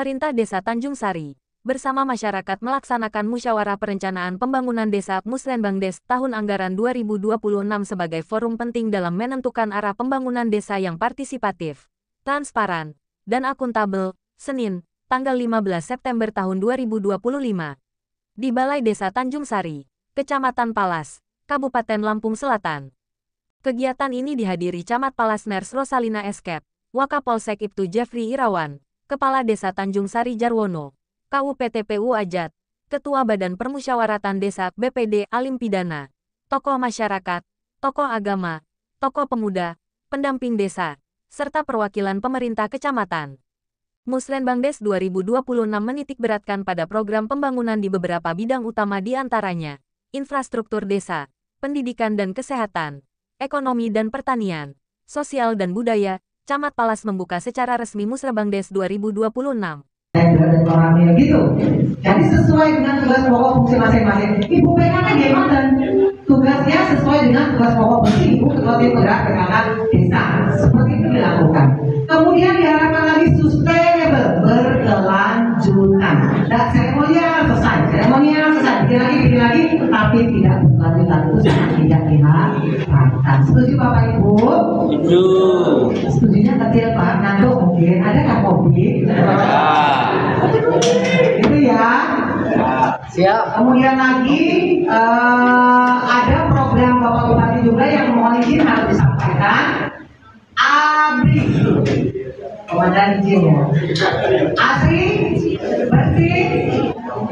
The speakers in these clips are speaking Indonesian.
Pemerintah Desa Tanjung Sari bersama masyarakat melaksanakan musyawarah perencanaan pembangunan desa Musrenbangdes tahun anggaran 2026 sebagai forum penting dalam menentukan arah pembangunan desa yang partisipatif, transparan, dan akuntabel, Senin, tanggal 15 September tahun 2025. Di Balai Desa Tanjung Sari, Kecamatan Palas, Kabupaten Lampung Selatan. Kegiatan ini dihadiri Camat Palas Ners Rosalina Eskep, Wakapolsek Ibtu Jeffrey Irawan, Kepala Desa Tanjung Sari Jarwono, KUPTPU Ajat, Ketua Badan Permusyawaratan Desa BPD Alim Pidana, tokoh masyarakat, tokoh agama, tokoh pemuda, pendamping desa, serta perwakilan pemerintah kecamatan. Musrenbangdes 2026 menitikberatkan pada program pembangunan di beberapa bidang utama di antaranya, infrastruktur desa, pendidikan dan kesehatan, ekonomi dan pertanian, sosial dan budaya. Camat Palas membuka secara resmi Musrenbangdes 2026. Orangnya gitu. Jadi sesuai dengan tugas pokok fungsi masing-masing. Ibu PKK memang dan tugasnya sesuai dengan tugas pokok fungsi Ibu Ketua Tim Penggerak PKK Desa. Seperti itu dilakukan. Kemudian diharapkan lagi sustainable, berkelanjutan. Dan seremonial selesai, bikin lagi, tapi tidak berkelanjutan. Itu sangat tidak diharapkan. Setuju Bapak Ibu? Setuju. Setujunya kecil Pak, ngantuk mungkin. Ada nggak kopi? Itu ya. Siap. Kemudian lagi ada program Bapak Bupati juga yang mohon izin harus disampaikan. ABRI, Komandan izin ya. Asri, bersih,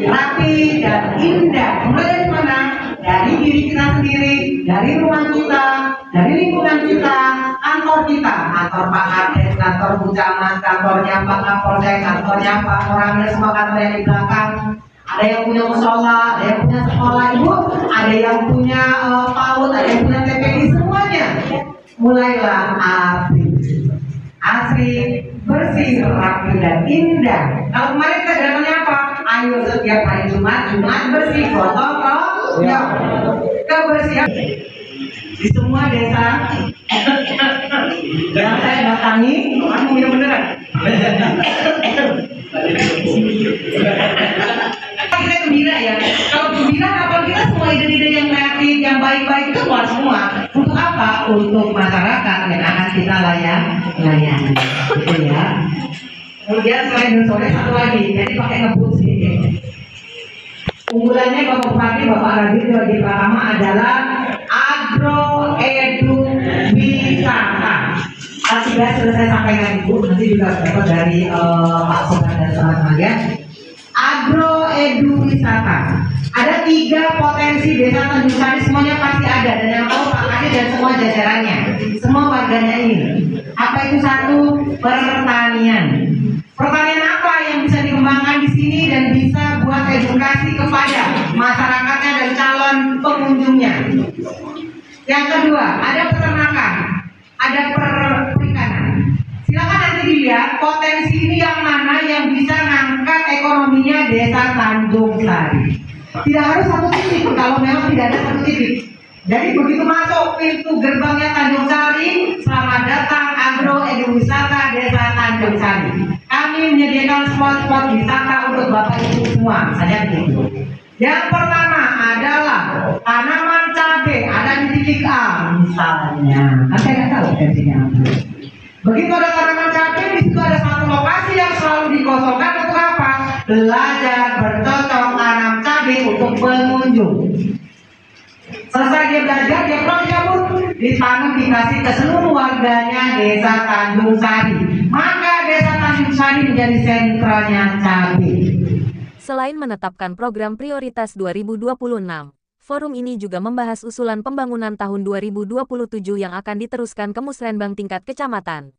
rapi dan indah. Mulai dari mana? Dari diri kita sendiri, dari rumah kita, dari lingkungan kita, kantor kita, kantor Pak Kades, kantor Bu Camat, kantornya Pak Kapolsek, kantornya Pak Orangnya, semua kantor yang di belakang. Ada yang punya musola, ada yang punya sekolah Ibu, ada yang punya PAUD, ada yang punya TPI, semuanya. Mulailah asri, bersih, rapi dan indah. Kalau kemarin kita gerakannya apa? Ayo setiap hari Jumat bersih, gotong royong. Kebersihan di semua desa yang saya datangi, kamu minum beneran. Kita gembira ya. Kalau gembira, kalau kita semua ide-ide yang kreatif, yang baik-baik itu keluar semua. Untuk apa? Untuk masyarakat yang akan kita layani. Gitu ya. Kemudian sore satu lagi, jadi pakai ngebut sedikit. Unggulannya Bapak Bupati, Bapak Radit di Pratama adalah agro edu wisata. Sudah selesai sampaikan Ibu, nanti juga dapat dari Pak Sobat dan teman-teman ya. Agro edu wisata. Ada 3 potensi desa Tanjung Sari, semuanya pasti ada dan yang tahu Pak Kadis dan semua jajarannya, semua warganya ini. Apa itu? 1, pertanian. Pertanian apa yang bisa dikembangkan di sini dan bisa buat edukasi kepada masyarakatnya dan calon pengunjungnya. Yang kedua, ada peternakan, ada perikanan. Silakan nanti dilihat potensi ini yang mana yang bisa ngangkat ekonominya desa Tanjung Sari. Tidak harus satu titik kalau memang tidak ada satu titik. Jadi begitu masuk pintu gerbangnya Tanjung Sari, selamat datang agro edu wisata desa Tanjung Sari. Kami menyediakan spot-spot wisata untuk Bapak Ibu semua. Saya begitu. Yang pertama adalah tanaman cabai, ada di titik A misalnya. Saya nggak tahu versinya apa. Begitu ada tanaman cabai, di situ ada satu lokasi yang selalu dikosongkan untuk apa? Belajar bercocok tanam cabai untuk pengunjung. Selesai dia belajar, dia pulang cabut, ditanam dikasih ke seluruh warganya desa Tanjung Sari. Maka desa Tanjung Sari menjadi sentranya cabai. Selain menetapkan program prioritas 2026, forum ini juga membahas usulan pembangunan tahun 2027 yang akan diteruskan ke Musrenbang tingkat kecamatan.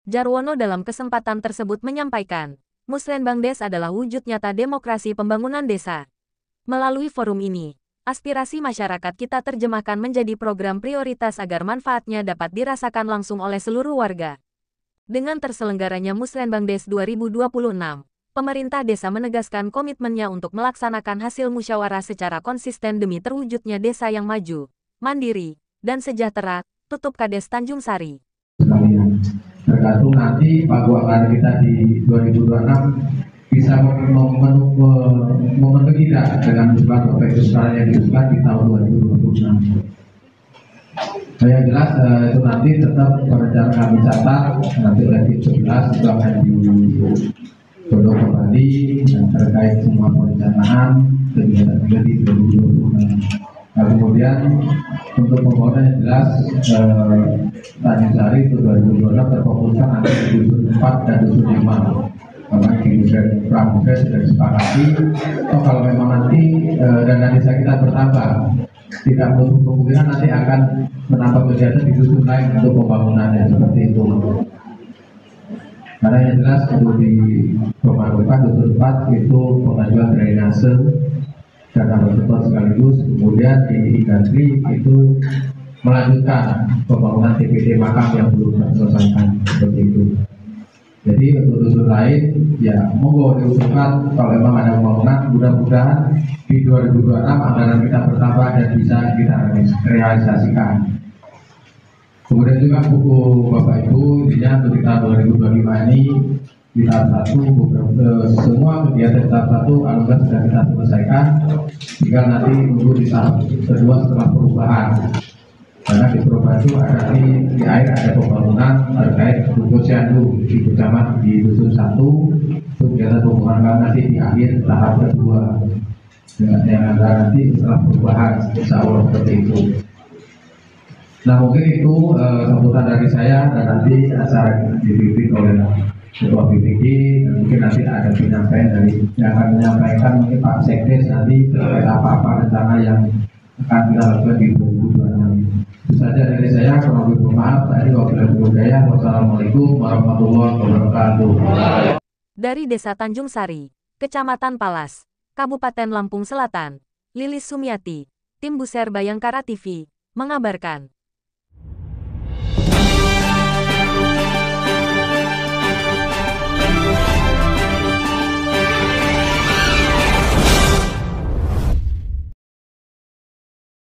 Jarwono dalam kesempatan tersebut menyampaikan, Musrenbangdes adalah wujud nyata demokrasi pembangunan desa. Melalui forum ini, aspirasi masyarakat kita terjemahkan menjadi program prioritas agar manfaatnya dapat dirasakan langsung oleh seluruh warga. Dengan terselenggaranya Musrenbangdes 2026, pemerintah desa menegaskan komitmennya untuk melaksanakan hasil musyawarah secara konsisten demi terwujudnya desa yang maju, mandiri, dan sejahtera, tutup Kades Tanjung Sari. tergantung nanti pagu anggaran kita di 2026 bisa memenuhi tidak dengan usulan Bapak Ibu sekalian yang diusulkan di tahun 2026. Yang jelas itu nanti tetap perencanaan kami catat nanti oleh tim 11 itu akan digodok kembali dan terkait semua perencanaan kegiatan di 2026. Nah, kemudian untuk pembangunan yang jelas Tanjung Sari itu 2026 terfokuskan nanti di dusun 4 dan dusun 5. Karena di Kementerian Pramuka sudah disepakati. Kalau memang nanti dana desa kita bertambah, tidak menutup kemungkinan nanti akan menambah kegiatan di dusun lain untuk pembangunannya seperti itu. Karena yang jelas untuk di Pemandukan dusun 4 itu pengajuan drainase dan betul sekaligus, kemudian di Industri itu melanjutkan pembangunan TPD makam yang belum terselesaikan seperti itu. Jadi untuk dusun lain ya monggo diusulkan kalau memang ada pembangunan, mudah-mudahan di 2026 anggaran kita bertambah dan bisa kita realisasikan. Kemudian juga buku Bapak Ibu intinya untuk di tahun 2025 ini di tahap 1 semua kegiatan tahap 1 alhamdulillah sudah kita selesaikan, tinggal nanti tunggu di tahap kedua setelah perubahan. Karena di perubahan itu ada di air ada pembangunan terkait Posyandu di kecamatan di dusun 1 itu kegiatan pembangunan nanti di akhir tahap kedua yang ada nanti setelah perubahan insya Allah seperti itu. Nah mungkin itu sambutan dari saya dan nanti acara dipimpin oleh Ketua BPG dan mungkin nanti ada penyampaian dari yang akan menyampaikan mungkin Pak Sekdes nanti terkait apa-apa rencana yang akan kita lakukan di 2026. Itu saja dari saya, kurang lebih maaf. Tadi wabillahi budaya. Wassalamualaikum warahmatullahi wabarakatuh. Dari Desa Tanjung Sari, Kecamatan Palas, Kabupaten Lampung Selatan, Lilis Sumiati, Tim Buser Bayangkara TV, mengabarkan.